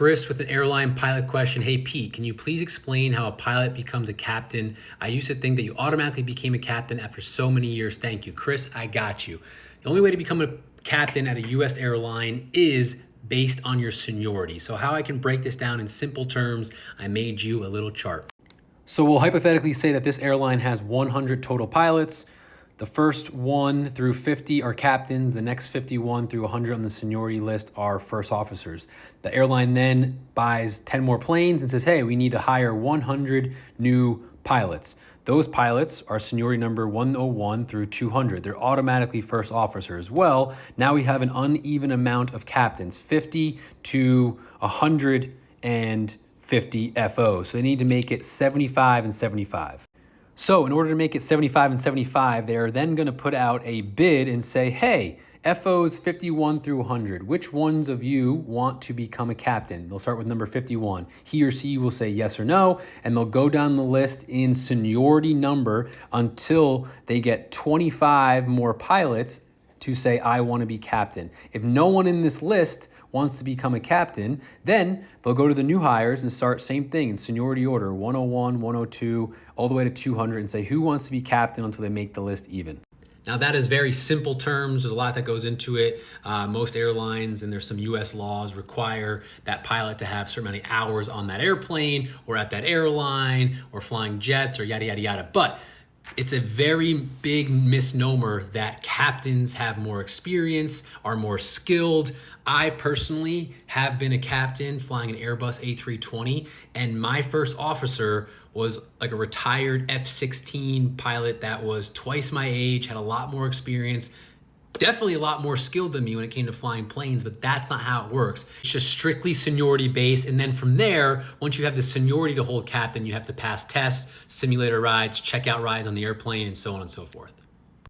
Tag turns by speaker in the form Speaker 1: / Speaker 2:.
Speaker 1: Chris with an airline pilot question. Hey Pete, can you please explain how a pilot becomes a captain? I used to think that you automatically became a captain after so many years. Thank you. Chris, I got you. The only way to become a captain at a US airline is based on your seniority. So how I can break this down in simple terms, I made you a little chart. So we'll hypothetically say that this airline has 100 total pilots. The first 1 through 50 are captains. The next 51 through 100 on the seniority list are first officers. The airline then buys 10 more planes and says, hey, we need to hire 100 new pilots. Those pilots are seniority number 101 through 200. They're automatically first officers. Well, now we have an uneven amount of captains, 50 to 150 FOs. So they need to make it 75 and 75. So in order to make it 75 and 75, they're then going to put out a bid and say, hey, FOs 51 through 100, which ones of you want to become a captain? They'll start with number 51. He or she will say yes or no, and they'll go down the list in seniority number until they get 25 more pilots to say, I want to be captain. If no one in this list wants to become a captain, then they'll go to the new hires and start same thing in seniority order, 101, 102, all the way to 200 and say, who wants to be captain until they make the list even. Now that is very simple terms. There's a lot that goes into it. Most airlines, and there's some US laws, require that pilot to have certain many hours on that airplane or at that airline or flying jets or yada, yada, yada. But it's a very big misnomer that captains have more experience, are more skilled. I personally have been a captain flying an Airbus A320, and my first officer was like a retired F-16 pilot that was twice my age, had a lot more experience, definitely a lot more skilled than me when it came to flying planes, but that's not how it works. It's just strictly seniority based. And then from there, once you have the seniority to hold captain, you have to pass tests, simulator rides, checkout rides on the airplane, and so on and so forth.